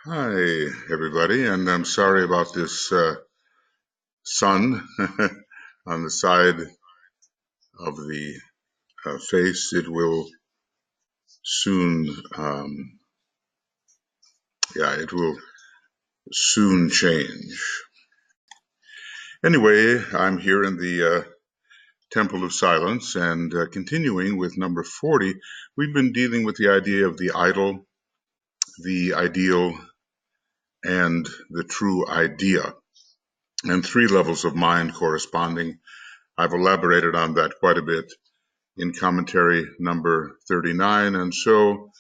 Hi, everybody, and I'm sorry about this sun on the side of the face. It will soon, it will soon change. Anyway, I'm here in the Temple of Silence, and continuing with number 40, we've been dealing with the idea of the idol, the ideal, and the true idea, and three levels of mind corresponding. I've elaborated on that quite a bit in commentary number 39. And so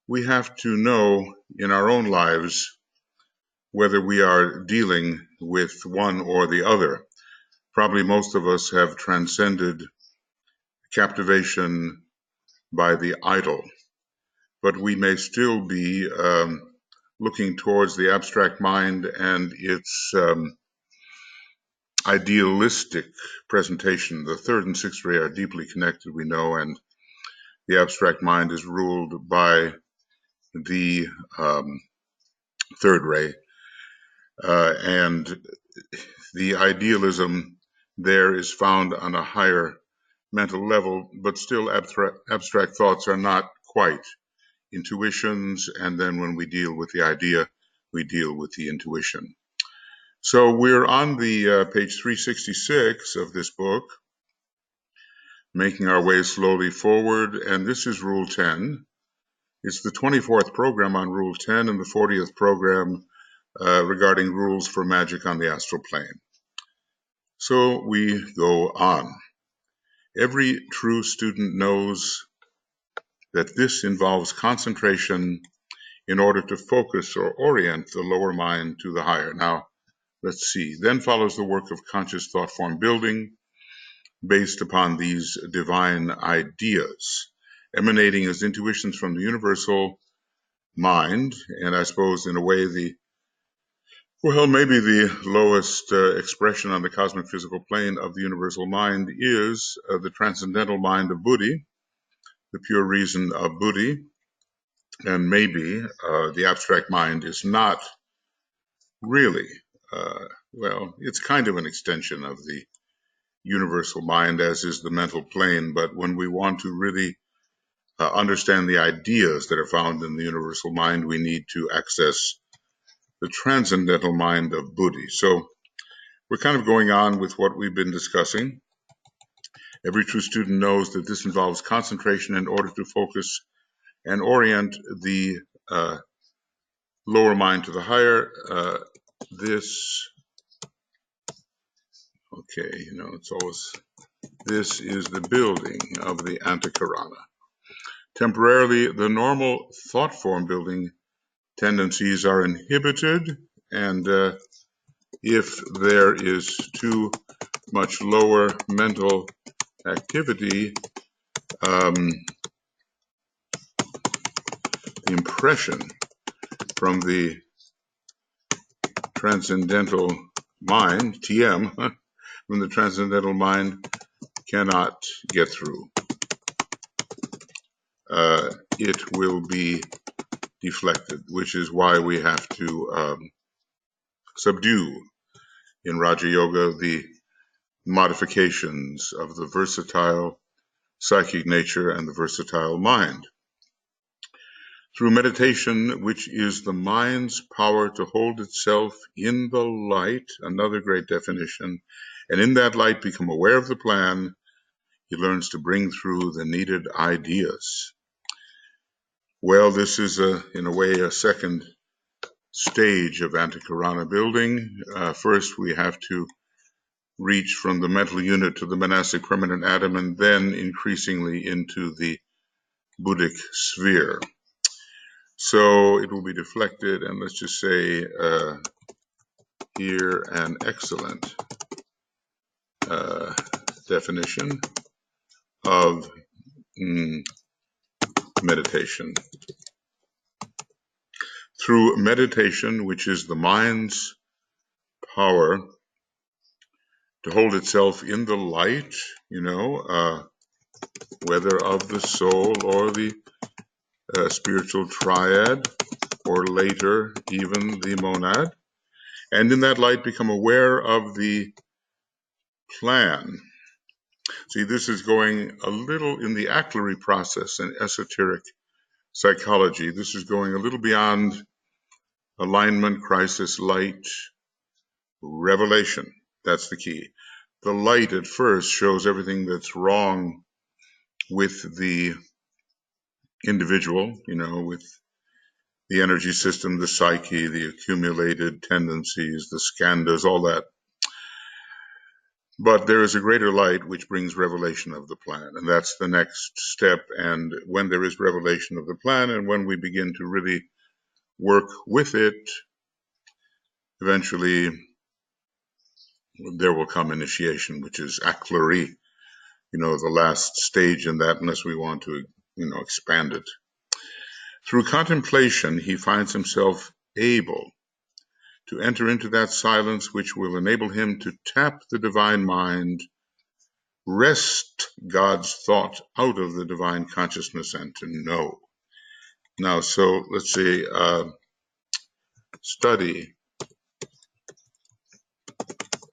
we have to know in our own lives whether we are dealing with one or the other. Probably most of us have transcended captivation by the idol, but we may still be looking towards the abstract mind and its idealistic presentation. The third and sixth ray are deeply connected, we know, and the abstract mind is ruled by the third ray, and the idealism there is found on a higher mental level, but still abstract thoughts are not quite intuitions, and then when we deal with the idea, we deal with the intuition. So we're on the page 366 of this book, making our way slowly forward, and this is Rule 10. It's the 24th program on Rule 10 and the 40th program regarding rules for magic on the astral plane. So we go on. Every true student knows that this involves concentration in order to focus or orient the lower mind to the higher. Now, let's see. Then follows the work of conscious thought form building based upon these divine ideas, emanating as intuitions from the universal mind, and I suppose in a way maybe the lowest expression on the cosmic physical plane of the universal mind is the transcendental mind of Buddhi, the pure reason of Buddhi, and maybe the abstract mind is not really, it's kind of an extension of the universal mind, as is the mental plane, but when we want to really understand the ideas that are found in the universal mind, we need to access the transcendental mind of Buddhi. So we're kind of going on with what we've been discussing. Every true student knows that this involves concentration in order to focus and orient the lower mind to the higher. This is the building of the Antakarana. Temporarily, the normal thought form building tendencies are inhibited, and if there is too much lower mental activity, the impression from the transcendental mind, TM, from the transcendental mind cannot get through. It will be deflected, which is why we have to subdue in Raja Yoga the modifications of the versatile psychic nature and the versatile mind. Through meditation, which is the mind's power to hold itself in the light, another great definition, and in that light become aware of the plan, he learns to bring through the needed ideas. Well, this is, in a way, a second stage of Antakarana building. First, we have to reach from the mental unit to the monastic permanent atom, and then increasingly into the Buddhic sphere. So it will be deflected, and let's just say here an excellent definition of meditation. Through meditation, which is the mind's power to hold itself in the light, whether of the soul or the spiritual triad, or later even the monad, and in that light become aware of the plan. See, this is going a little in the Achlary process and esoteric psychology. This is going a little beyond alignment, crisis, light, revelation. That's the key. The light at first shows everything that's wrong with the individual, with the energy system, the psyche, the accumulated tendencies, the skandhas, all that. But there is a greater light which brings revelation of the plan, and that's the next step. And when there is revelation of the plan, and when we begin to really work with it, eventually there will come initiation, which is Achlary, the last stage in that, unless we want to, expand it. Through contemplation, he finds himself able to enter into that silence which will enable him to tap the divine mind, wrest God's thought out of the divine consciousness, and to know. Now, so let's see, study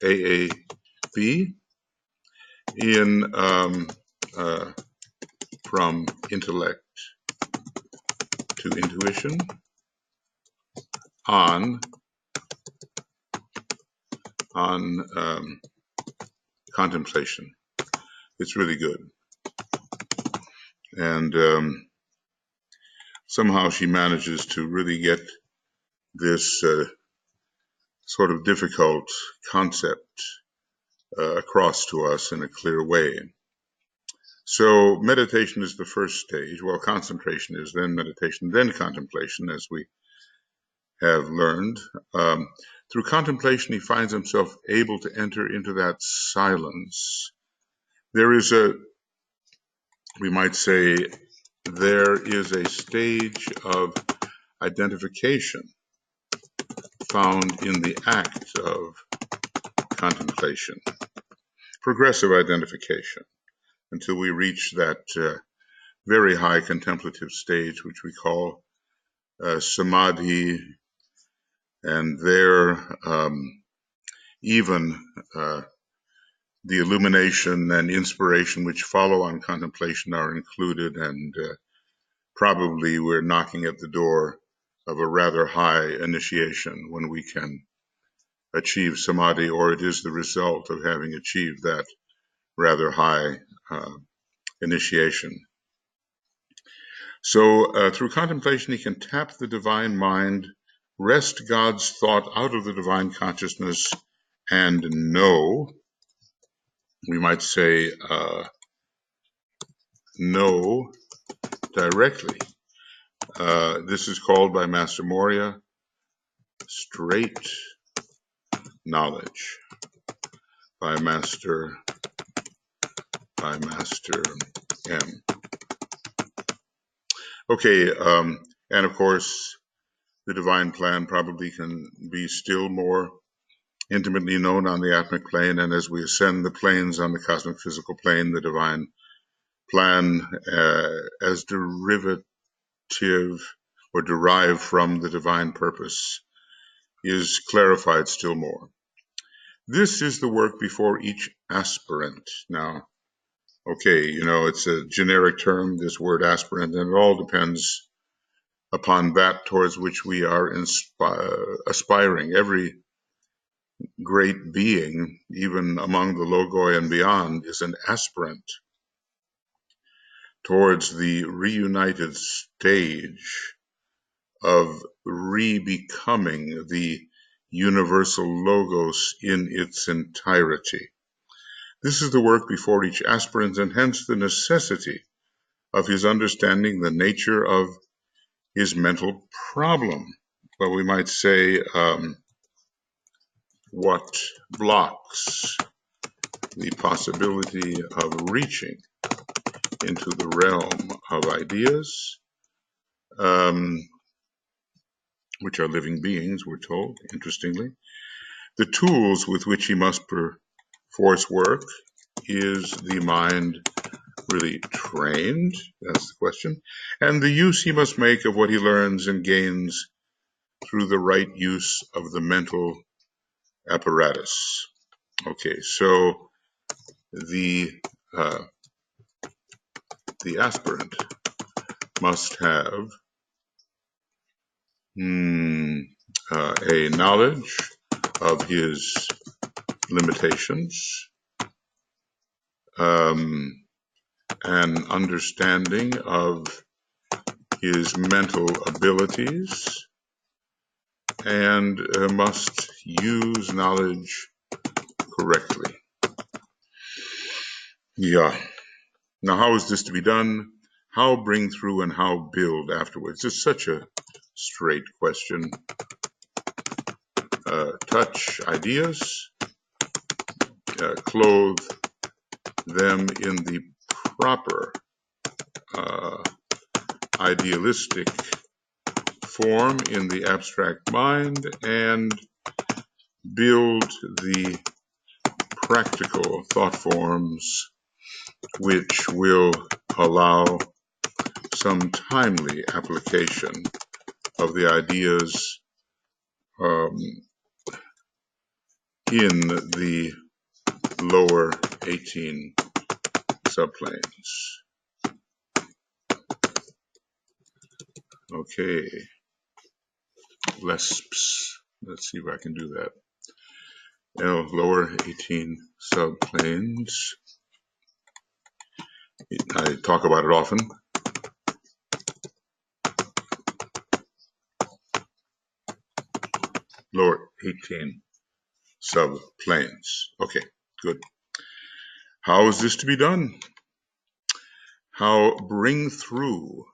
AAB in from intellect to intuition on contemplation. It's really good. And somehow she manages to really get this sort of difficult concept across to us in a clear way. So meditation is the first stage, while concentration is then meditation, then contemplation, as we have learned. Through contemplation, he finds himself able to enter into that silence. There is we might say, there is a stage of identification found in the act of contemplation, progressive identification, until we reach that very high contemplative stage, which we call samadhi, and there even the illumination and inspiration which follow on contemplation are included, and probably we're knocking at the door of a rather high initiation when we can achieve samadhi, or it is the result of having achieved that rather high initiation. So through contemplation, he can tap the divine mind, wrest God's thought out of the divine consciousness, and know, we might say, know directly. This is called by Master Moria straight knowledge by Master M. Okay, and of course, the divine plan probably can be still more intimately known on the atmic plane, and as we ascend the planes on the cosmic physical plane, the divine plan as derivative or derived from the divine purpose is clarified still more. This is the work before each aspirant. Now, okay, it's a generic term, this word aspirant, and it all depends upon that towards which we are aspiring. Every great being, even among the Logoi and beyond, is an aspirant towards the reunited stage of re-becoming the universal Logos in its entirety. This is the work before each aspirant, and hence the necessity of his understanding the nature of his mental problem. Well, we might say what blocks the possibility of reaching into the realm of ideas, which are living beings, we're told, interestingly. The tools with which he must perforce work. Is the mind really trained? That's the question. And the use he must make of what he learns and gains through the right use of the mental apparatus. Okay, so the aspirant must have a knowledge of his limitations, an understanding of his mental abilities, and must use knowledge correctly. Yeah. Now, how is this to be done? How bring through and how build afterwards? It's such a straight question. Touch ideas, clothe them in the proper idealistic form in the abstract mind, and build the practical thought forms which will allow some timely application of the ideas in the lower 18 subplanes. Okay, LESPs. Let's see if I can do that. Now, lower 18 subplanes. I talk about it often. Lower 18 subplanes. Okay, good. How is this to be done? How bring through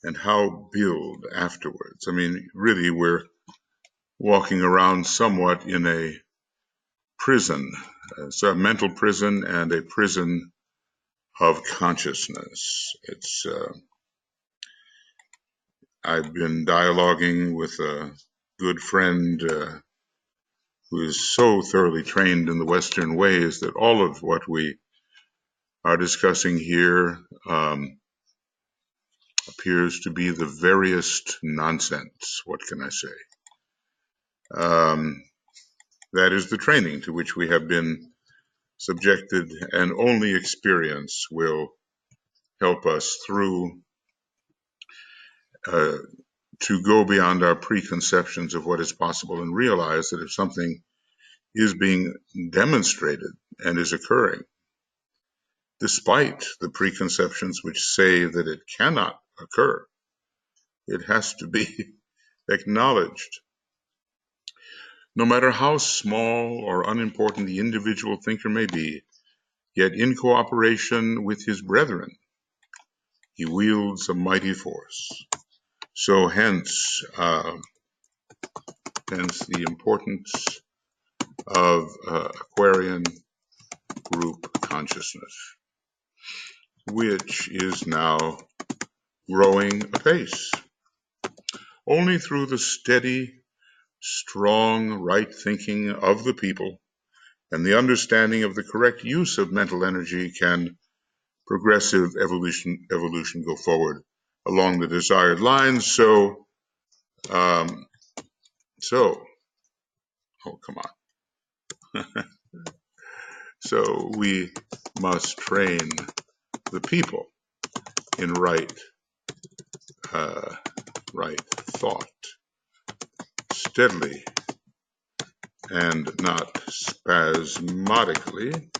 and how build afterwards? I mean, really, we're walking around somewhat in a prison. It's a mental prison and a prison of consciousness. It's I've been dialoguing with a good friend who is so thoroughly trained in the Western ways that all of what we are discussing here appears to be the veriest nonsense. What can I say? That is the training to which we have been subjected, and only experience will help us through to go beyond our preconceptions of what is possible and realize that if something is being demonstrated and is occurring, despite the preconceptions which say that it cannot occur, it has to be acknowledged. No matter how small or unimportant the individual thinker may be, yet in cooperation with his brethren, he wields a mighty force. So hence the importance of Aquarian group consciousness, which is now growing apace. Only through the steady, strong, right thinking of the people and the understanding of the correct use of mental energy can progressive evolution go forward along the desired lines. So, oh, come on. So we must train the people in right thought, steadily and not spasmodically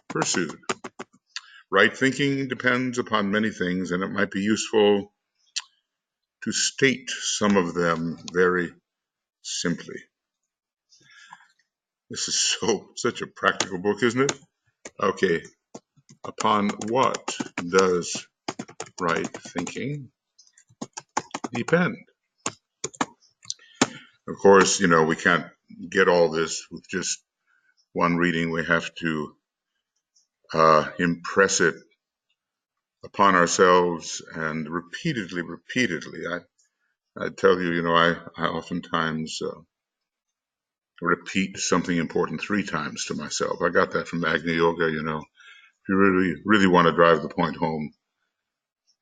pursued. Right thinking depends upon many things, and it might be useful to state some of them very simply. This is such a practical book, isn't it? Okay, upon what does right thinking depend? Of course, we can't get all this with just one reading. We have to impress it upon ourselves and repeatedly. I tell you, I oftentimes repeat something important 3 times to myself. I got that from Agni Yoga, If you really want to drive the point home,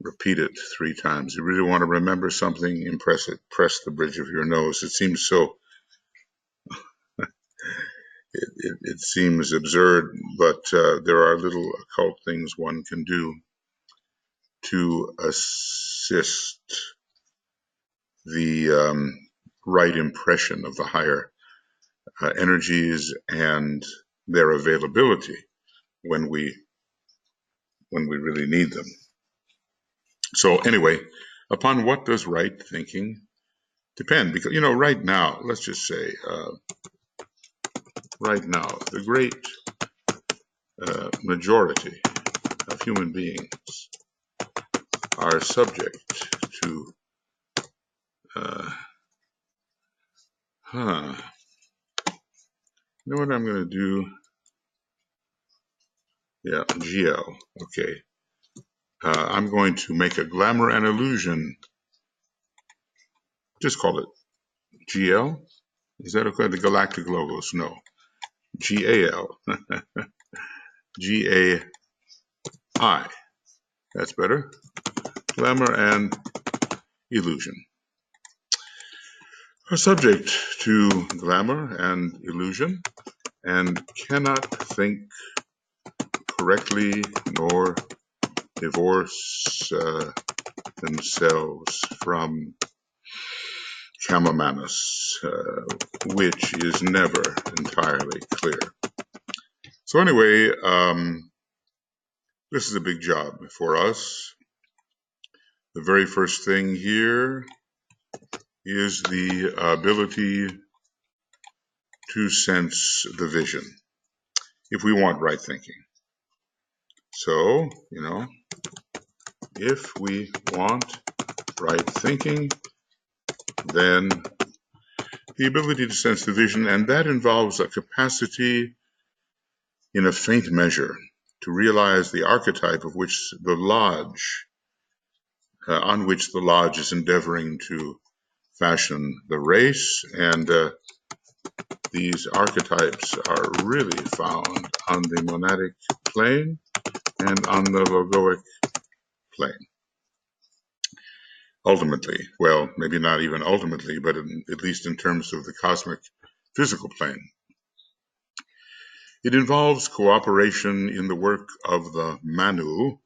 repeat it 3 times. You really want to remember something, impress it, press the bridge of your nose. It seems so, it seems absurd, but there are little occult things one can do to assist the right impression of the higher energies and their availability when we really need them. So anyway, upon what does right thinking depend? Because, right now, let's just say, right now, the great majority of human beings are subject to, you know what I'm going to do? Yeah, GL, okay. I'm going to make a glamour and illusion. Just call it GL. Is that okay? The galactic logos? No. GAL. GAI. That's better. Glamour and illusion. Are subject to glamour and illusion and cannot think correctly nor divorce themselves from Camamanus, which is never entirely clear. So anyway, this is a big job for us. The very first thing here is the ability to sense the vision, if we want right thinking. So, if we want right thinking, then the ability to sense the vision, and that involves a capacity in a faint measure to realize the archetype of which the lodge, on which the lodge is endeavoring to fashion the race, and these archetypes are really found on the monadic plane and on the logoic plane. Ultimately, well, maybe not even ultimately, but at least in terms of the cosmic physical plane. It involves cooperation in the work of the Manu,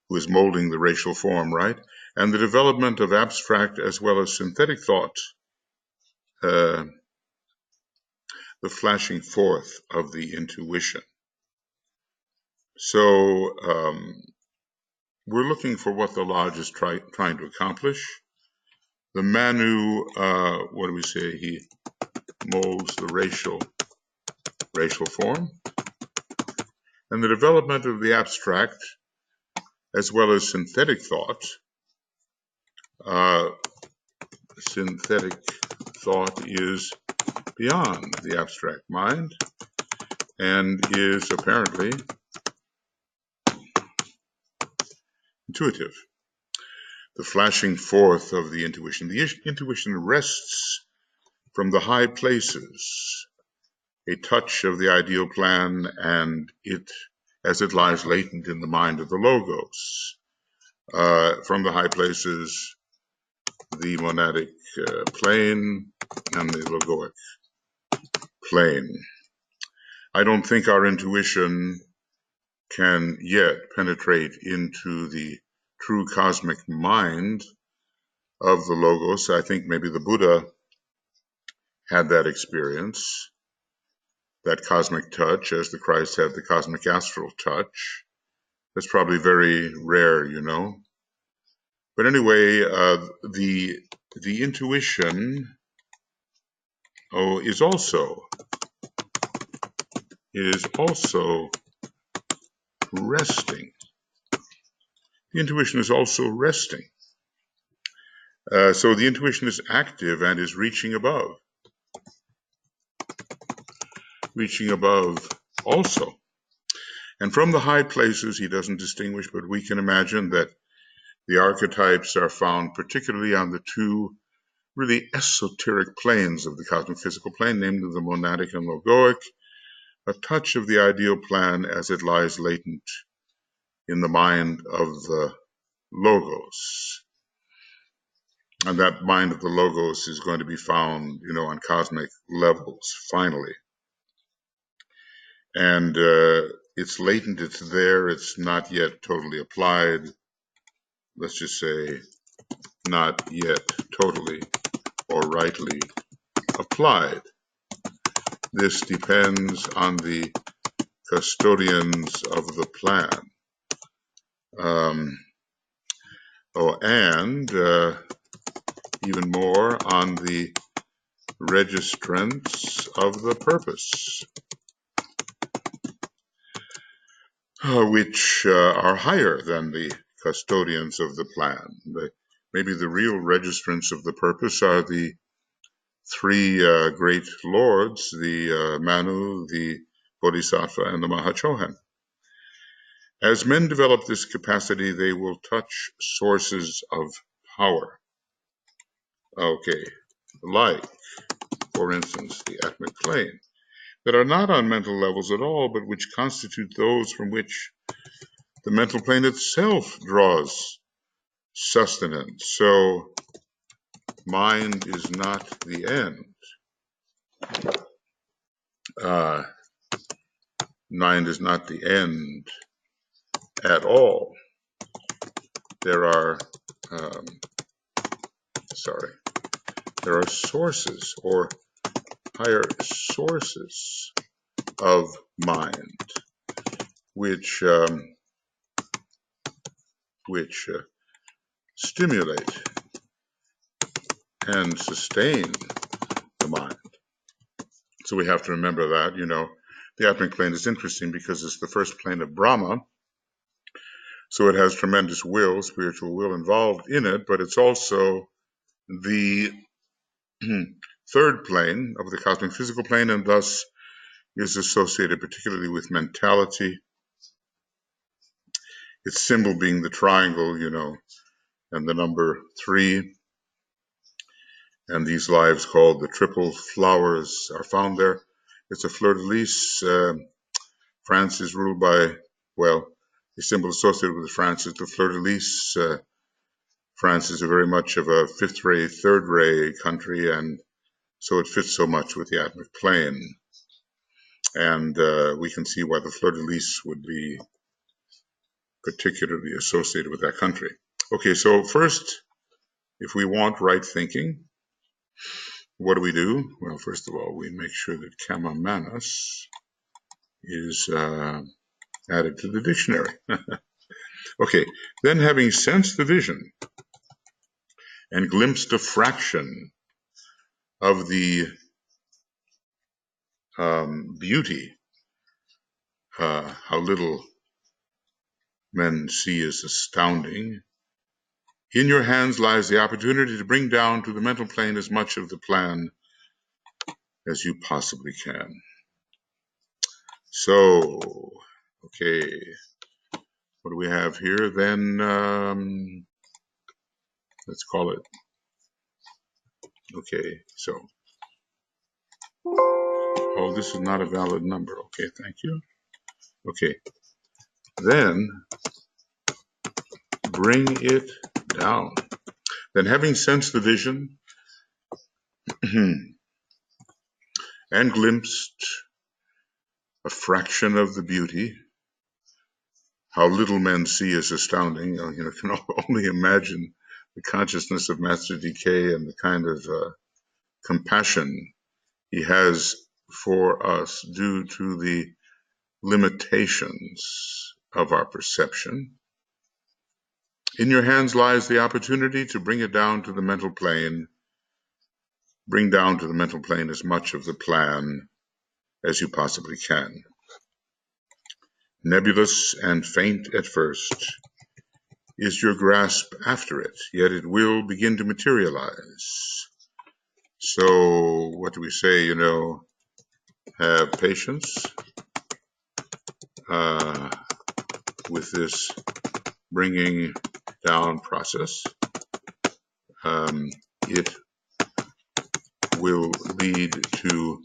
who is molding the racial form, right? And the development of abstract as well as synthetic thought, the flashing forth of the intuition. So we're looking for what the Lodge is trying to accomplish. The Manu, what do we say? He molds the racial form. And the development of the abstract as well as synthetic thought. Synthetic thought is beyond the abstract mind and is apparently intuitive. The flashing forth of the intuition. The intuition rests from the high places, a touch of the ideal plan, and it, as it lies latent in the mind of the logos. From the high places, the monadic plane and the logoic plane. I don't think our intuition can yet penetrate into the true cosmic mind of the logos. I think maybe the Buddha had that experience, that cosmic touch, as the Christ had the cosmic astral touch. That's probably very rare, But anyway, the intuition is also resting. The intuition is also resting. So the intuition is active and is reaching above also. And from the high places, he doesn't distinguish, but we can imagine that the archetypes are found particularly on the two really esoteric planes of the cosmic physical plane, namely the monadic and logoic, a touch of the ideal plan as it lies latent in the mind of the logos. And that mind of the logos is going to be found, on cosmic levels, finally. And it's latent, it's there, it's not yet totally applied. Let's just say not yet totally or rightly applied. This depends on the custodians of the plan. And even more on the registrants of the purpose, which are higher than the custodians of the plan. Maybe the real registrants of the purpose are the three great lords, the Manu, the Bodhisattva, and the Mahachohan. As men develop this capacity, they will touch sources of power. Okay, like, for instance, the atmic plane, that are not on mental levels at all, but which constitute those from which the mental plane itself draws sustenance. So, mind is not the end. Mind is not the end at all. There are sources or higher sources of mind which stimulate and sustain the mind. So we have to remember that, the atmic plane is interesting because it's the first plane of Brahma. So it has tremendous will, spiritual will involved in it, but it's also the third plane of the cosmic physical plane, and thus is associated particularly with mentality. Its symbol being the triangle, and the number 3. And these lives called the triple flowers are found there. It's a fleur-de-lis. France is ruled by, the symbol associated with France is the fleur-de-lis. France is very much of a fifth-ray, third-ray country, and so it fits so much with the atmic plane. And we can see why the fleur-de-lis would be particularly associated with that country. Okay, so first, if we want right thinking, what do? Well, first of all, we make sure that Kama Manas is added to the dictionary. Okay, then having sensed the vision and glimpsed a fraction of the beauty, how little men see is astounding. In your hands lies the opportunity to bring down to the mental plane as much of the plan as you possibly can. So, okay, what do we have here then? Let's call it. Okay, so, this is not a valid number. Okay, thank you. Okay, then bring it down. Then having sensed the vision and glimpsed a fraction of the beauty, how little men see is astounding. You can only imagine the consciousness of Master DK and the kind of compassion he has for us due to the limitations of our perception. In your hands lies the opportunity to bring it down to the mental plane. Bring down to the mental plane as much of the plan as you possibly can. Nebulous and faint at first is your grasp after it, yet it will begin to materialize. So what do we say? Have patience with this bringing down process. It will lead to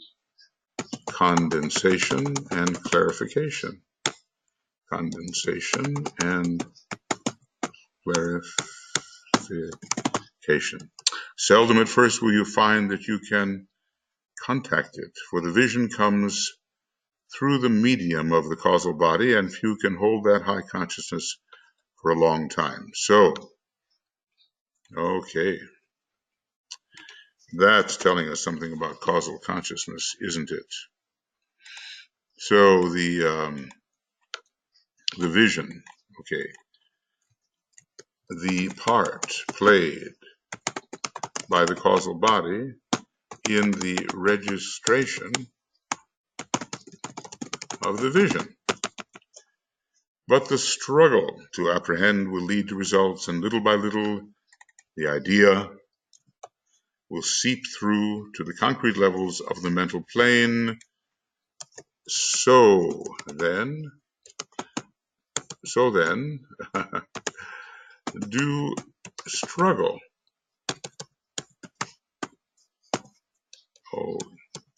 condensation and clarification. Condensation and clarification. Seldom at first will you find that you can contact it, for the vision comes through the medium of the causal body, and few can hold that high consciousness for a long time. So, okay, that's telling us something about causal consciousness, isn't it? So the vision, okay, the part played by the causal body in the registration of the vision. But the struggle to apprehend will lead to results, and little by little, the idea will seep through to the concrete levels of the mental plane. So then, do struggle. Oh,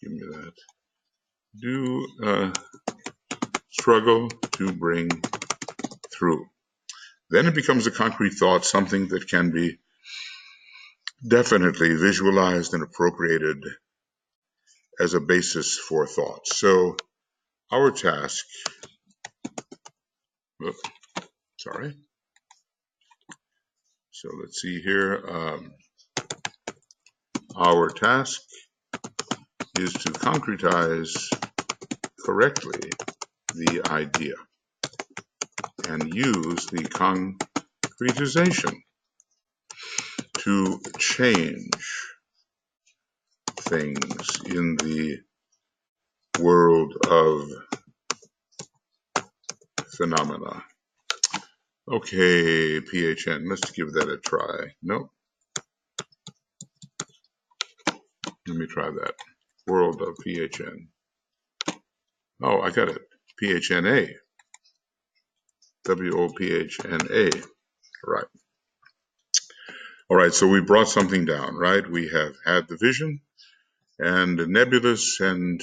give me that. Do struggle to bring through. Then it becomes a concrete thought, something that can be definitely visualized and appropriated as a basis for thought. So our task, so let's see here. Our task is to concretize correctly the idea and use the concretization to change things in the world of phenomena. Okay, PHN, let's give that a try. Nope. Let me try that. World of PHN. Oh, I got it. PHNA. WOPHNA. Right. All right, so we brought something down, right? We have had the vision, and nebulous and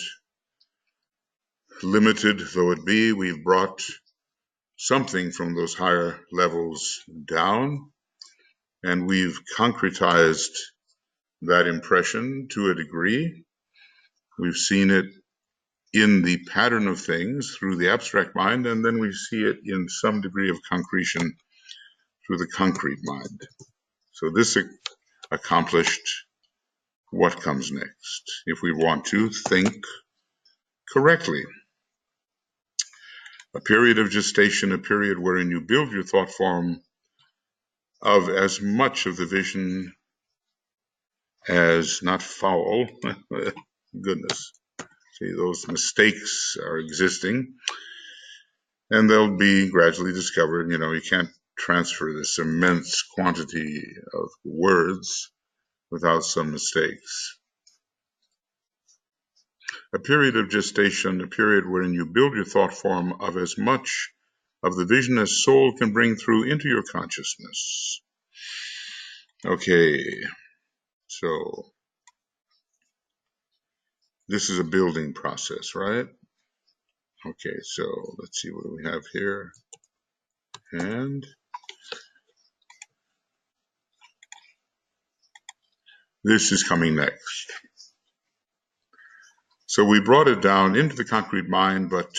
limited though it be, we've brought something from those higher levels down, and we've concretized that impression to a degree. We've seen it in the pattern of things through the abstract mind, and then we see it in some degree of concretion through the concrete mind. So this accomplished. What comes next? If we want to think correctly. A period of gestation, a period wherein you build your thought form of as much of the vision as not foul. Goodness. See, those mistakes are existing, and they'll be gradually discovered. You know, you can't transfer this immense quantity of words without some mistakes. A period of gestation, a period wherein you build your thought form of as much of the vision as soul can bring through into your consciousness. Okay, so this is a building process, right? Okay, so let's see what do we have here. And this is coming next. So we brought it down into the concrete mind, but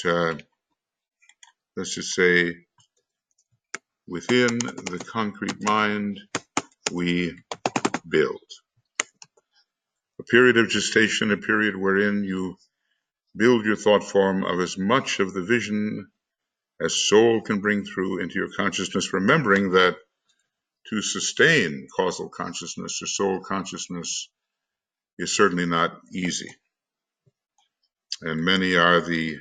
let's just say within the concrete mind, we build. A period of gestation, a period wherein you build your thought form of as much of the vision as soul can bring through into your consciousness, remembering that to sustain causal consciousness or soul consciousness is certainly not easy. And many are the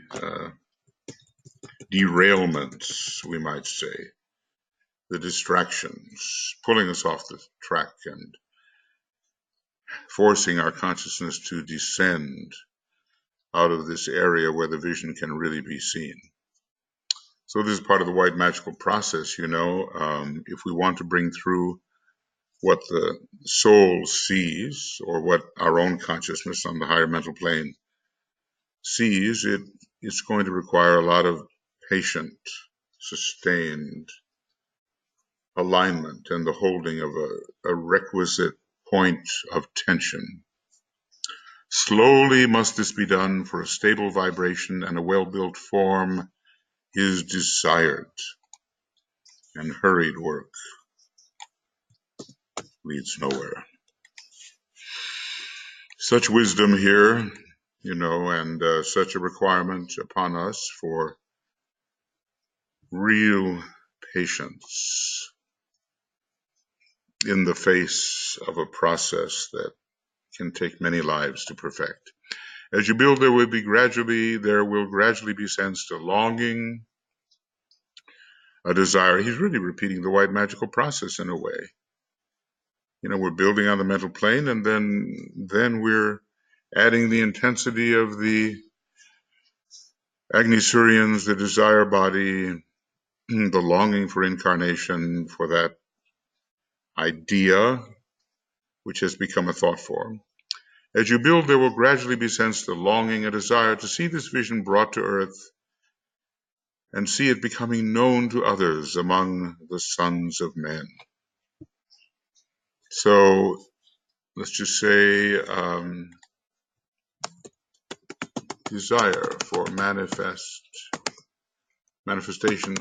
derailments, we might say, the distractions, pulling us off the track and forcing our consciousness to descend out of this area where the vision can really be seen. So this is part of the white magical process, you know. If we want to bring through what the soul sees, or what our own consciousness on the higher mental plane sees, it's going to require a lot of patient, sustained alignment and the holding of a requisite point of tension. Slowly must this be done, for a stable vibration and a well-built form is desired, and hurried work leads nowhere. Such wisdom here, and such a requirement upon us for real patience in the face of a process that can take many lives to perfect. As you build, there will gradually be sensed a longing, a desire. He's really repeating the white magical process in a way. We're building on the mental plane, and then we're adding the intensity of the Agni Suryans, the desire body, the longing for incarnation, for that idea which has become a thought form. As you build, there will gradually be sensed a longing, a desire to see this vision brought to earth and see it becoming known to others among the sons of men. So let's just say desire for manifestation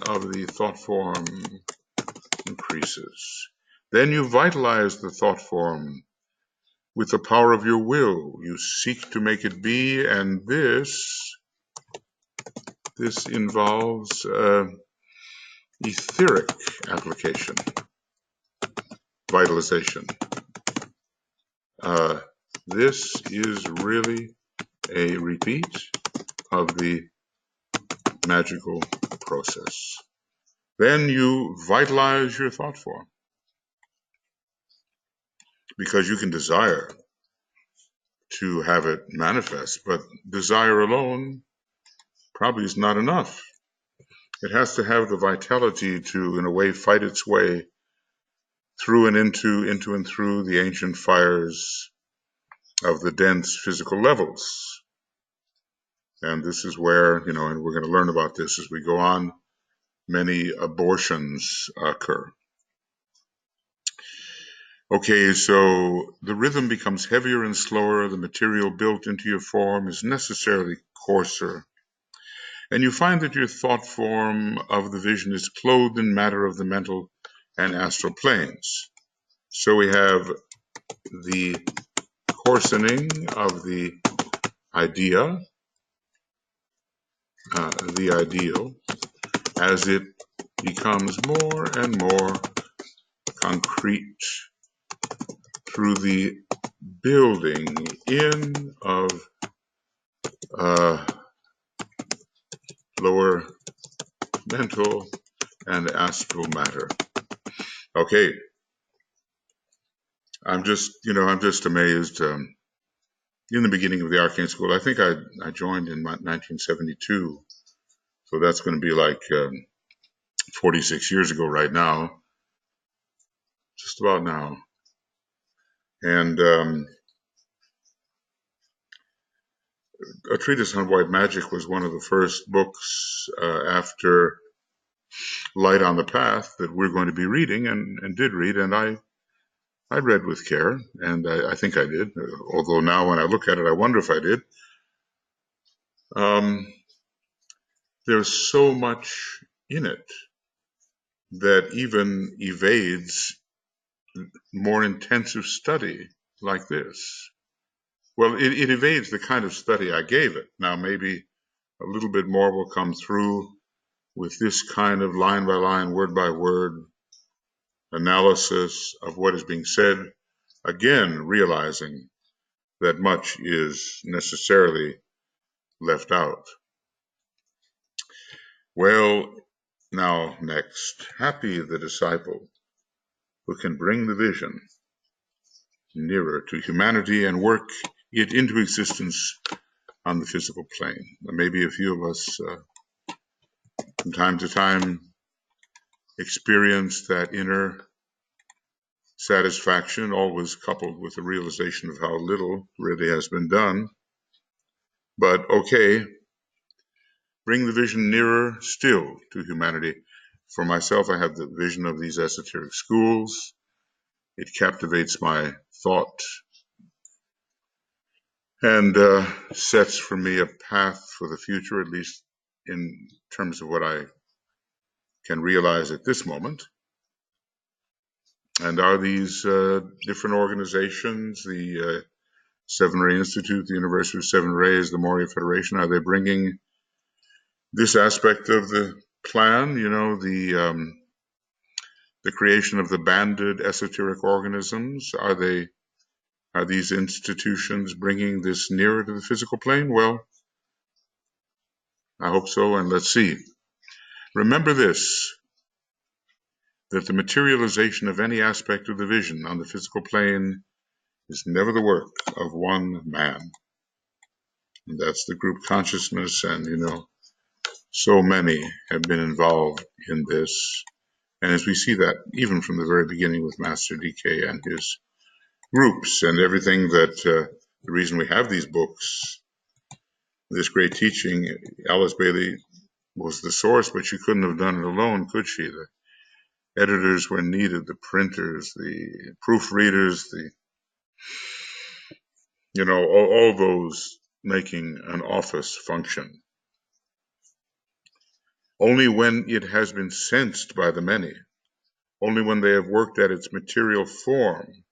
of the thought form increases. Then you vitalize the thought form with the power of your will. You seek to make it be, and this involves etheric application, vitalization. This is really a repeat of the magical process. Then you vitalize your thought form, because you can desire to have it manifest, but desire alone probably is not enough. It has to have the vitality to, in a way, fight its way through and into and through the ancient fires of the dense physical levels. And this is where, and we're going to learn about this as we go on, many abortions occur. Okay, so the rhythm becomes heavier and slower. The material built into your form is necessarily coarser. And you find that your thought form of the vision is clothed in matter of the mental and astral planes. So we have the coarsening of the idea, the ideal, as it becomes more and more concrete through the building in of lower mental and astral matter. Okay, I'm just amazed. In the beginning of the Arcane School, I think I joined in 1972, so that's going to be like 46 years ago right now, just about now. And A Treatise on White Magic was one of the first books after Light on the Path that we're going to be reading, and did read, and I read with care, and I think I did, although now when I look at it, I wonder if I did. There's so much in it that even evades more intensive study like this. Well, it evades the kind of study I gave it. Now, maybe a little bit more will come through with this kind of line by line, word by word analysis of what is being said, again, realizing that much is necessarily left out. Well, now next, happy the disciple who can bring the vision nearer to humanity and work it into existence on the physical plane. Maybe a few of us from time to time experience that inner satisfaction, always coupled with the realization of how little really has been done. But okay, bring the vision nearer still to humanity. For myself, I have the vision of these esoteric schools. It captivates my thought and sets for me a path for the future, at least in terms of what I can realize at this moment. And are these different organizations, the Seven Ray Institute, the University of Seven Rays, the Moria Federation, are they bringing this aspect of the plan, the creation of the banded esoteric organisms? Are these institutions bringing this nearer to the physical plane? Well, I hope so, and let's see. Remember this, that the materialization of any aspect of the vision on the physical plane is never the work of one man. And that's the group consciousness, and so many have been involved in this. And as we see that even from the very beginning with Master DK and his groups and everything that the reason we have these books, this great teaching, Alice Bailey was the source, but she couldn't have done it alone, could she? The editors were needed, the printers, the proofreaders, all those making an office function. Only when it has been sensed by the many, only when they have worked at its material form,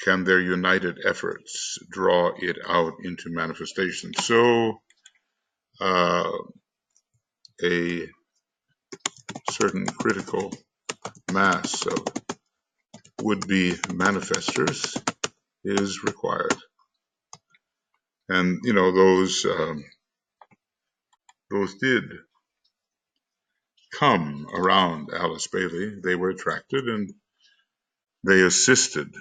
can their united efforts draw it out into manifestation. So a certain critical mass of would-be manifestors is required. And, those did come around Alice Bailey. They were attracted and they assisted,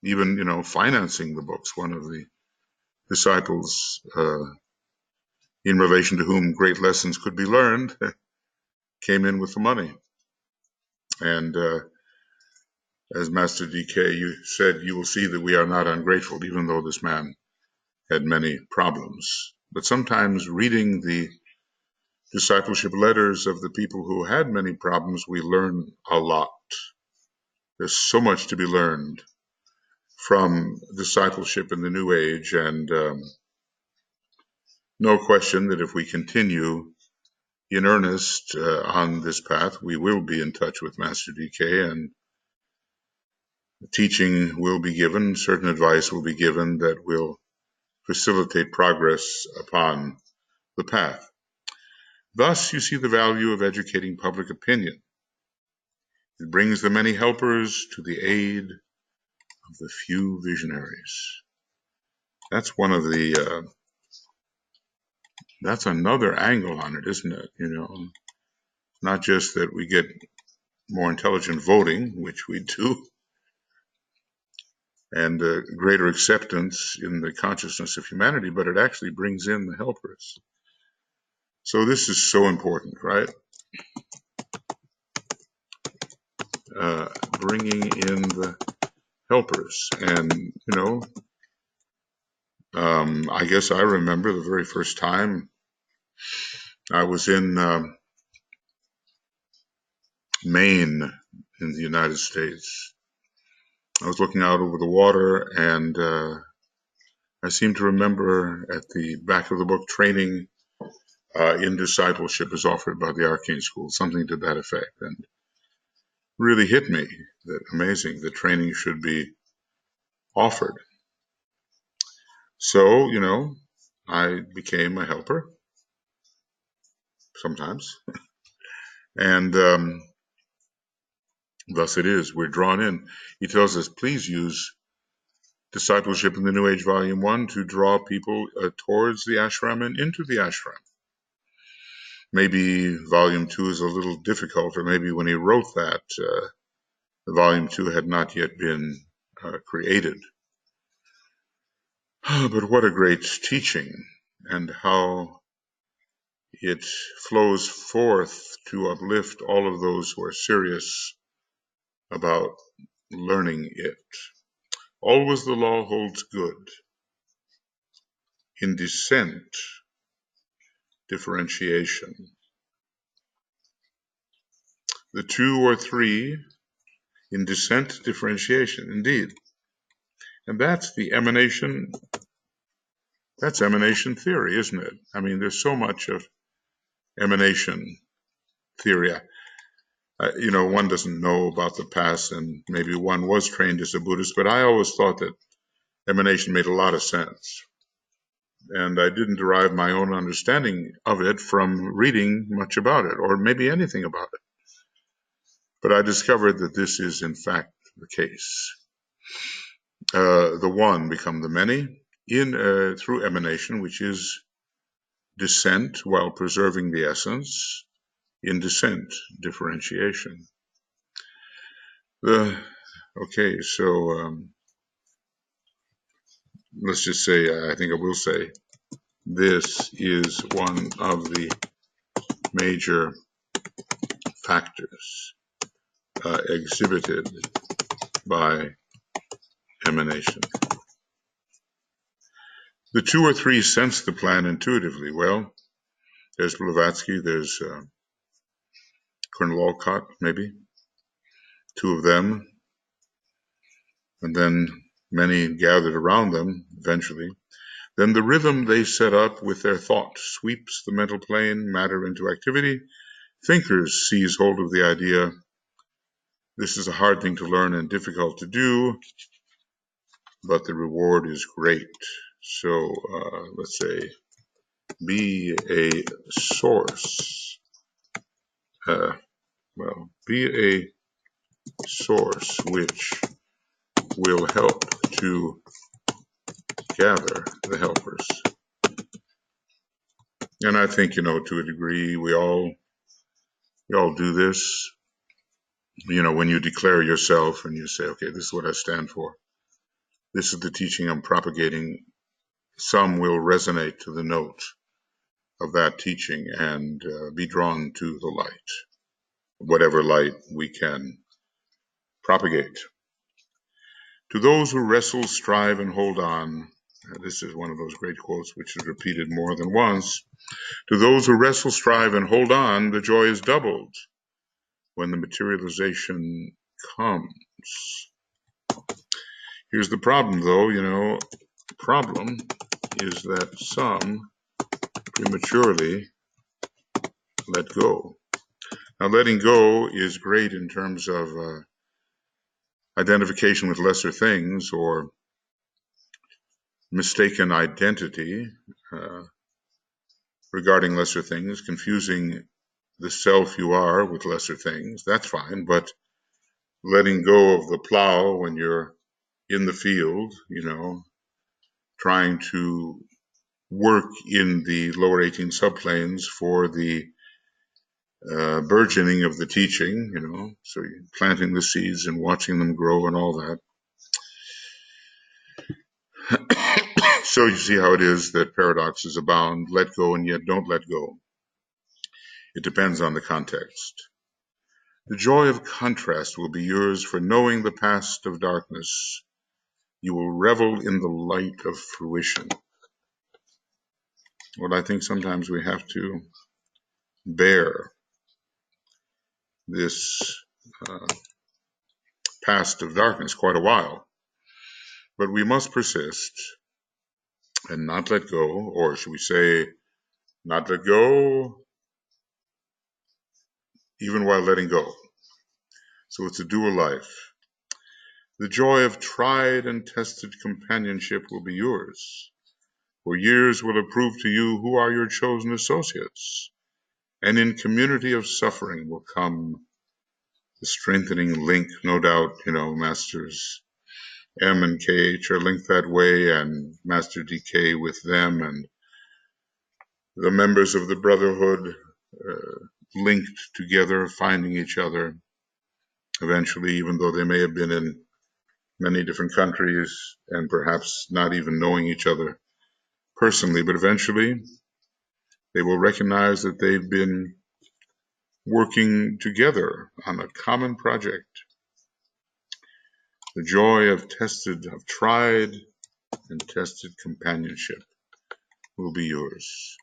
even, financing the books. One of the disciples, in relation to whom great lessons could be learned, came in with the money. And as Master DK, you said, you will see that we are not ungrateful, even though this man had many problems. But sometimes reading the discipleship letters of the people who had many problems, we learn a lot. There's so much to be learned from discipleship in the New Age, and no question that if we continue in earnest on this path, we will be in touch with Master DK, and teaching will be given, certain advice will be given that will facilitate progress upon the path. Thus, you see the value of educating public opinion. It brings the many helpers to the aid of the few visionaries. That's one of the, that's another angle on it, isn't it? Not just that we get more intelligent voting, which we do, and greater acceptance in the consciousness of humanity, but it actually brings in the helpers. So this is so important, right? Bringing in the helpers. And, I guess I remember the very first time I was in Maine in the United States. I was looking out over the water, and I seem to remember at the back of the book, training in discipleship is offered by the Arcane School, something to that effect. And really hit me that amazing, the training should be offered. So, I became a helper sometimes. And thus it is, we're drawn in. He tells us, please use Discipleship in the New Age, Volume 1, to draw people towards the ashram and into the ashram. Maybe Volume 2 is a little difficult, or maybe when he wrote that, Volume 2 had not yet been created. But what a great teaching, and how it flows forth to uplift all of those who are serious about learning it. Always the law holds good. In dissent, differentiation. the two or three in descent differentiation, indeed. And that's the emanation, that's emanation theory, isn't it? I mean, there's so much of emanation theory. One doesn't know about the past, and maybe one was trained as a Buddhist, but I always thought that emanation made a lot of sense. And I didn't derive my own understanding of it from reading much about it, or maybe anything about it. But I discovered that this is, in fact, the case. The one become the many through emanation, which is descent while preserving the essence, in descent differentiation. Okay, so let's just say, I think I will say, this is one of the major factors exhibited by emanation. The two or three sense the plan intuitively. Well, there's Blavatsky, there's Colonel Olcott, maybe, two of them, and then many gathered around them eventually. Then the rhythm they set up with their thought sweeps the mental plane, matter into activity. Thinkers seize hold of the idea. This is a hard thing to learn and difficult to do, but the reward is great. So let's say, be a source. Be a source which will help to gather the helpers. And I think, to a degree, we all do this. When you declare yourself and you say, okay, this is what I stand for. This is the teaching I'm propagating. Some will resonate to the note of that teaching and be drawn to the light, whatever light we can propagate. To those who wrestle, strive, and hold on, this is one of those great quotes which is repeated more than once. To those who wrestle, strive, and hold on, the joy is doubled when the materialization comes. Here's the problem, though, the problem is that some prematurely let go. Now, letting go is great in terms of identification with lesser things or mistaken identity regarding lesser things, confusing the self you are with lesser things. That's fine, but letting go of the plow when you're in the field, trying to work in the lower 18 subplanes for the burgeoning of the teaching, so you're planting the seeds and watching them grow and all that. So you see how it is that paradoxes abound. Let go and yet don't let go. It depends on the context. The joy of contrast will be yours, for knowing the past of darkness, you will revel in the light of fruition. Well, I think sometimes we have to bear this past of darkness quite a while, but we must persist and not let go, or should we say, not let go even while letting go. So it's a dual life. The joy of tried and tested companionship will be yours, for years will have proved to you who are your chosen associates, and in community of suffering will come the strengthening link. No doubt, Masters M and KH are linked that way, and Master DK with them, and the members of the Brotherhood linked together, finding each other eventually, even though they may have been in many different countries and perhaps not even knowing each other personally, but eventually they will recognize that they've been working together on a common project. The joy of tried and tested companionship will be yours.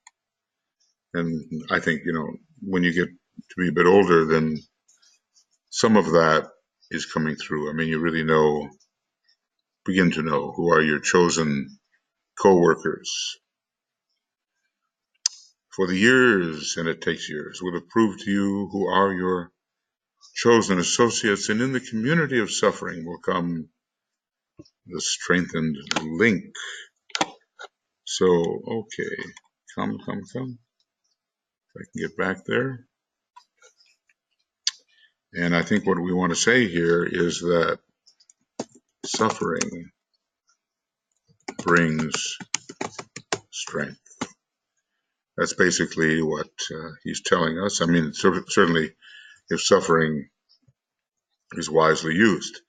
And I think, when you get to be a bit older, then some of that is coming through. I mean, you really begin to know who are your chosen co-workers. For the years, and it takes years, will have proved to you who are your chosen associates, and in the community of suffering will come the strengthened link. So, okay, come. If I can get back there. And I think what we want to say here is that suffering brings strength. That's basically what he's telling us. I mean, certainly if suffering is wisely used.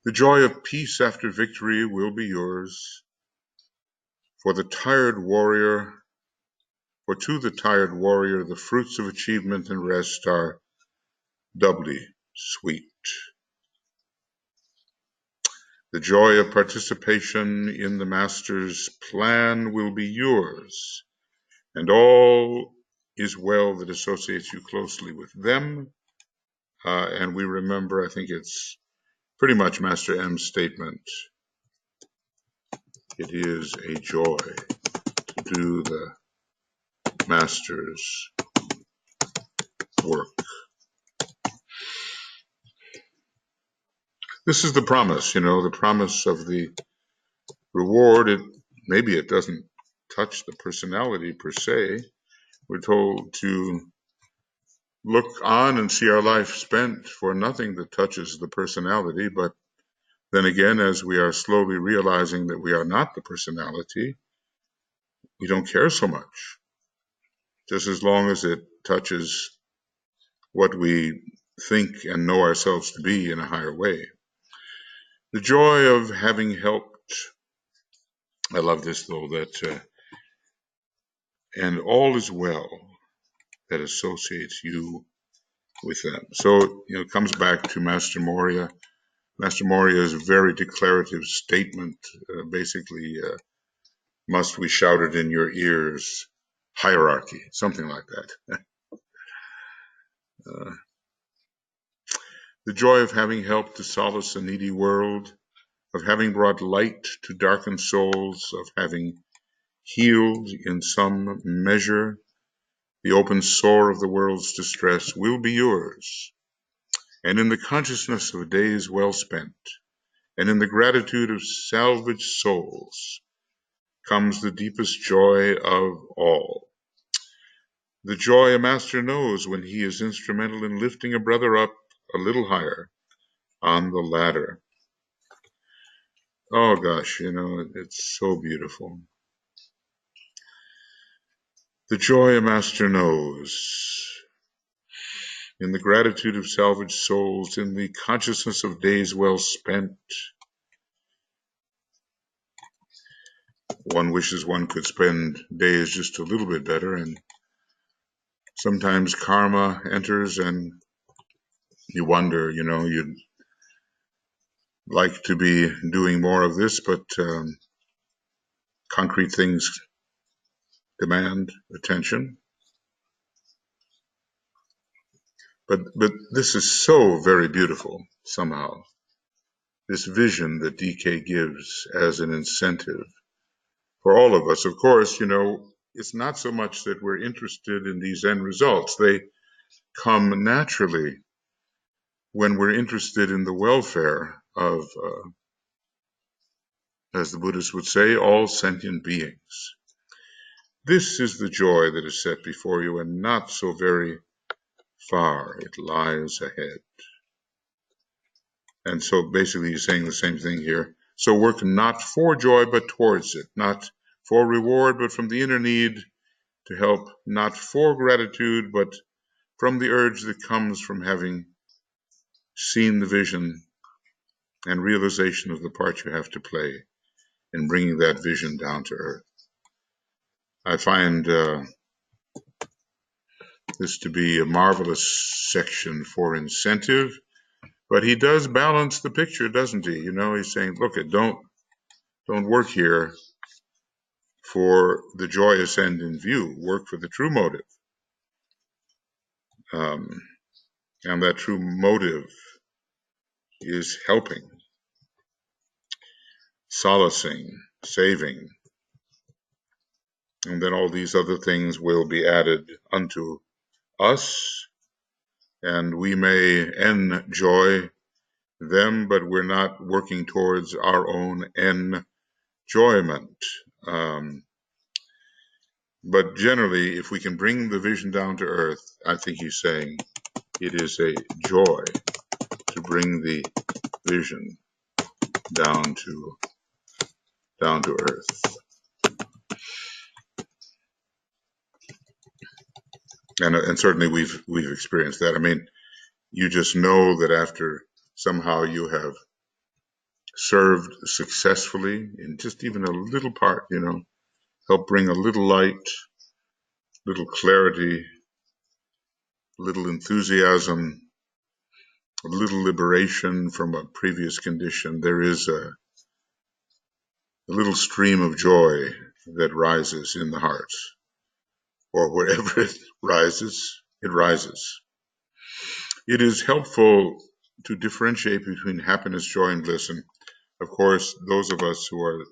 The joy of peace after victory will be yours. For to the tired warrior, the fruits of achievement and rest are doubly sweet. The joy of participation in the Master's plan will be yours, and all is well that associates you closely with them. And we remember, I think it's pretty much Master M's statement. It is a joy to do the Master's work. This is the promise, the promise of the reward. Maybe it doesn't touch the personality per se. We're told to look on and see our life spent for nothing that touches the personality. But then again, as we are slowly realizing that we are not the personality, we don't care so much, just as long as it touches what we think and know ourselves to be in a higher way. The joy of having helped, I love this though, that and all is well that associates you with them. So, it comes back to Master Moria. Master Moria's very declarative statement, basically, must we shout it in your ears, hierarchy, something like that. The joy of having helped to solace a needy world, of having brought light to darkened souls, of having healed in some measure the open sore of the world's distress will be yours. And in the consciousness of days well spent, and in the gratitude of salvaged souls, comes the deepest joy of all. The joy a master knows when he is instrumental in lifting a brother up a little higher on the ladder. Oh gosh, it's so beautiful. The joy a master knows in the gratitude of salvaged souls, in the consciousness of days well spent. One wishes one could spend days just a little bit better, and sometimes karma enters and you wonder, you'd like to be doing more of this, but concrete things demand attention. But this is so very beautiful somehow. This vision that DK gives as an incentive for all of us. Of course, it's not so much that we're interested in these end results. They come naturally when we're interested in the welfare of, as the Buddhists would say, all sentient beings. This is the joy that is set before you, and not so very far it lies ahead. And so basically he's saying the same thing here. So work not for joy, but towards it, not for reward, but from the inner need to help, not for gratitude, but from the urge that comes from having seen the vision and realization of the part you have to play in bringing that vision down to earth. I find this to be a marvelous section for incentive, but he does balance the picture, doesn't he? He's saying, look, don't work here for the joyous end in view. Work for the true motive. And that true motive is helping, solacing, saving. And then all these other things will be added unto us, and we may enjoy them, but we're not working towards our own enjoyment. But generally, if we can bring the vision down to earth, I think he's saying it is a joy to bring the vision down to earth. And certainly we've experienced that. I mean, you just know that after somehow you have served successfully in just even a little part, help bring a little light, little clarity, little enthusiasm, a little liberation from a previous condition, there is a little stream of joy that rises in the heart, or wherever it rises, it rises. It is helpful to differentiate between happiness, joy, and bliss. And of course, those of us who are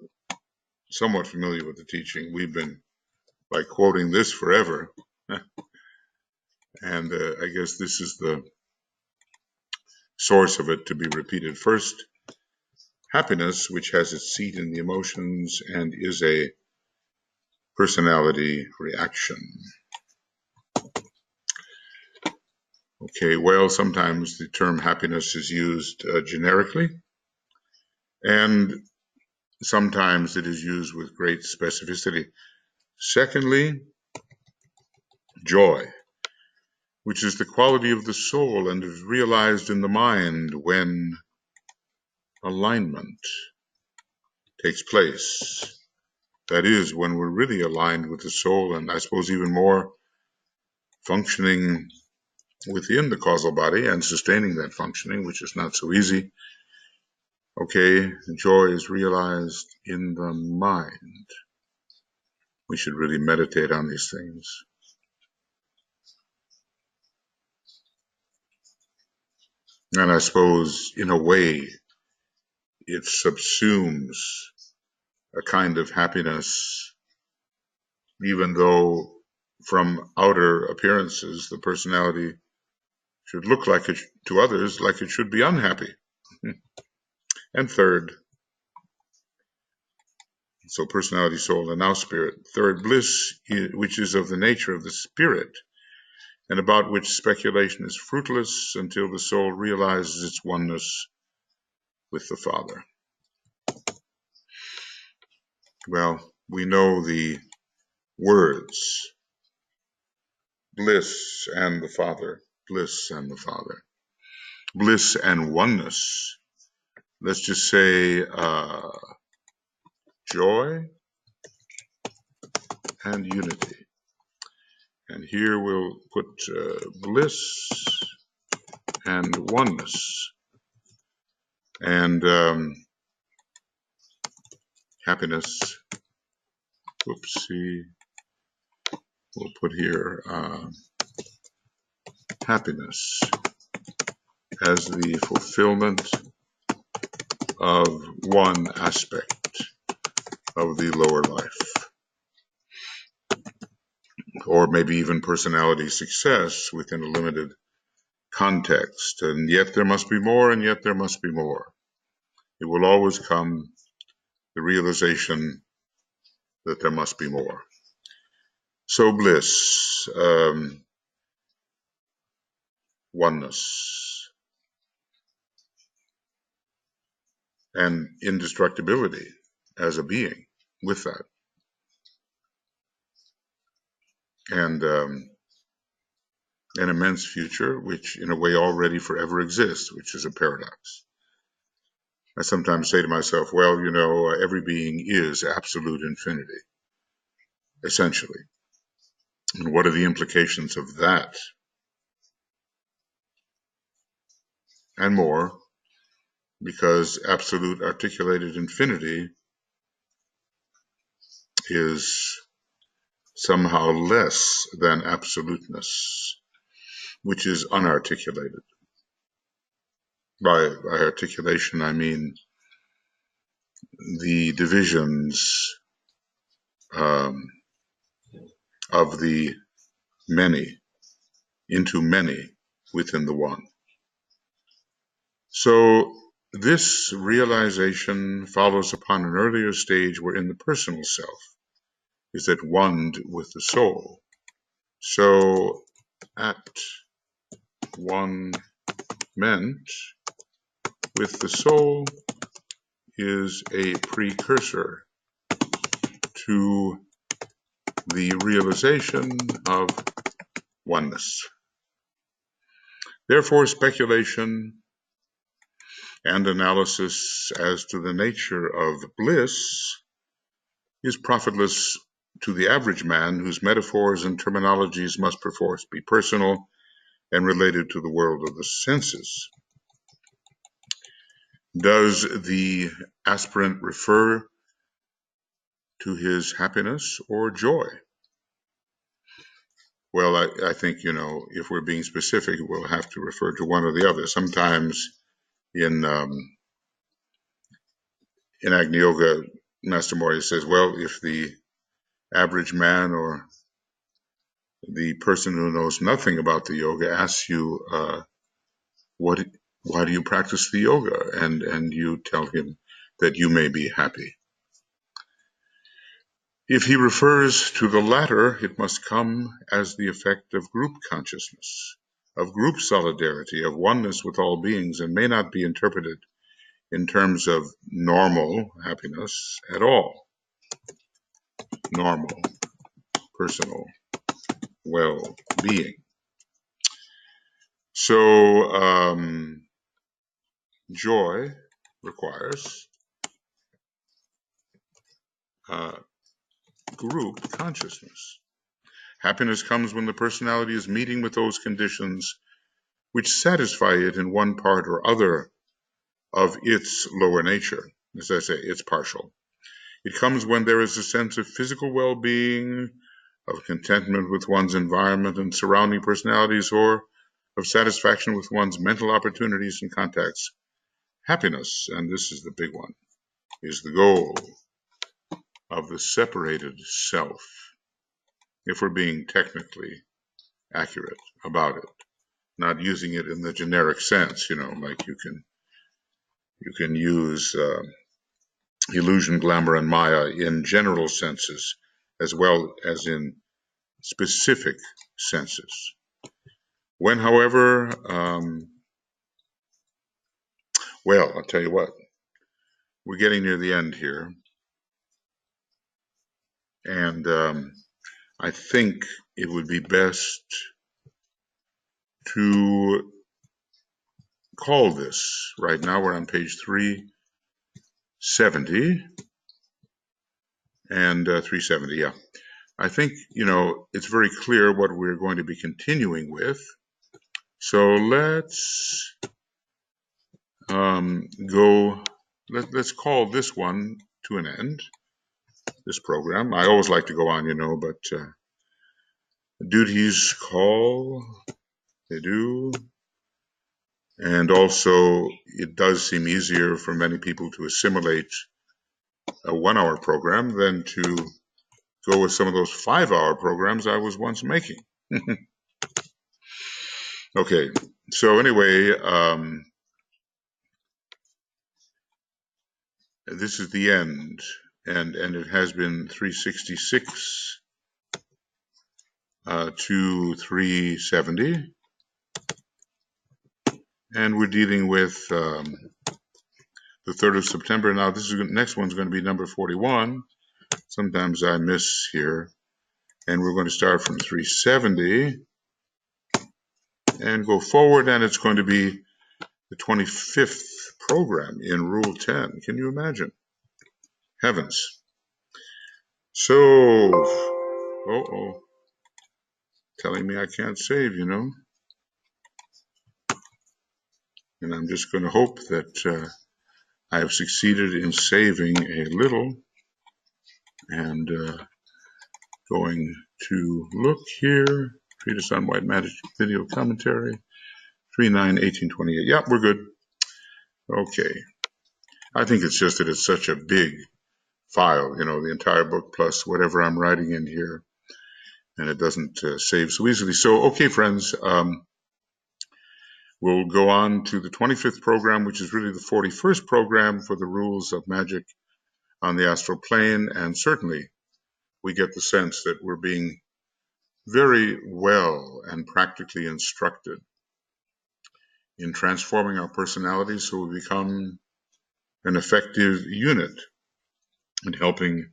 somewhat familiar with the teaching, we've been like quoting this forever. And I guess this is the source of it to be repeated. First, happiness, which has its seat in the emotions and is a personality reaction. Okay, well, sometimes the term happiness is used generically, and sometimes it is used with great specificity. Secondly, joy, which is the quality of the soul and is realized in the mind when alignment takes place. That is, when we're really aligned with the soul, and I suppose even more functioning within the causal body and sustaining that functioning, which is not so easy. Okay, joy is realized in the mind. We should really meditate on these things. And I suppose, in a way, it subsumes a kind of happiness, even though from outer appearances, the personality should look like it to others, like it should be unhappy. And third, so personality, soul, and now spirit. Third, bliss, which is of the nature of the spirit, and about which speculation is fruitless until the soul realizes its oneness with the Father. Well, we know the words, bliss and the Father, bliss and the Father, bliss and oneness. Let's just say joy and unity. And here we'll put bliss and oneness. And happiness, whoopsie, we'll put here happiness as the fulfillment of one aspect of the lower life. Or maybe even personality success within a limited context. And yet there must be more, and yet there must be more. It will always come, the realization that there must be more. So bliss, oneness, and indestructibility as a being with that. And an immense future, which in a way already forever exists, which is a paradox. I sometimes say to myself, well, every being is absolute infinity, essentially. And what are the implications of that? And more, because absolute articulated infinity is somehow less than absoluteness. which is unarticulated. By articulation, I mean the divisions of the many into many within the one. So this realization follows upon an earlier stage wherein the personal self is at one with the soul. So at one meant with the soul is a precursor to the realization of oneness. Therefore, speculation and analysis as to the nature of bliss is profitless to the average man whose metaphors and terminologies must perforce be personal and related to the world of the senses. Does the aspirant refer to his happiness or joy? Well, I think, if we're being specific, we'll have to refer to one or the other. Sometimes in Agni Yoga, Master Morya says, well, if the average man or the person who knows nothing about the yoga asks you, why do you practice the yoga? And you tell him that you may be happy. If he refers to the latter, it must come as the effect of group consciousness, of group solidarity, of oneness with all beings, and may not be interpreted in terms of normal happiness at all. Normal, personal well-being. So joy requires group consciousness. Happiness comes when the personality is meeting with those conditions which satisfy it in one part or other of its lower nature. As I say, it's partial. It comes when there is a sense of physical well-being, of contentment with one's environment and surrounding personalities, or of satisfaction with one's mental opportunities and contacts. Happiness, and this is the big one, is the goal of the separated self, if we're being technically accurate about it, not using it in the generic sense, like you can use illusion, glamour, and maya in general senses as well as in specific senses. When, however, well, I'll tell you what, we're getting near the end here, and I think it would be best to call this. Right now we're on page 370, and 370, yeah. I think, it's very clear what we're going to be continuing with. So let's let's call this one to an end, this program. I always like to go on, but duties call, they do. And also, it does seem easier for many people to assimilate a 1-hour program than to go with some of those 5-hour programs I was once making. Okay, so anyway, this is the end, and it has been 366 to 370, and we're dealing with the 3rd of September. Now, next one's going to be number 41. Sometimes I miss here, and we're going to start from 370 and go forward, and it's going to be the 25th program in Rule 10. Can you imagine? Heavens. So, telling me I can't save, and I'm just going to hope that I have succeeded in saving a little, and going to look here, Treatise on White Magic video commentary, 3/9/1828. Yeah, we're good. Okay. I think it's just that it's such a big file, the entire book plus whatever I'm writing in here, and it doesn't save so easily. So, okay, friends, we'll go on to the 25th program, which is really the 41st program for the rules of magic on the astral plane, and certainly we get the sense that we're being very well and practically instructed in transforming our personalities so we become an effective unit in helping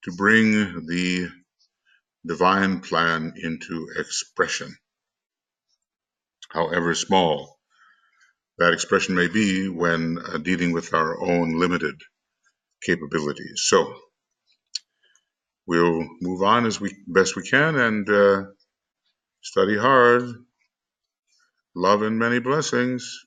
to bring the divine plan into expression, however small that expression may be when dealing with our own limited capabilities. So we'll move on as best we can and study hard. Love and many blessings.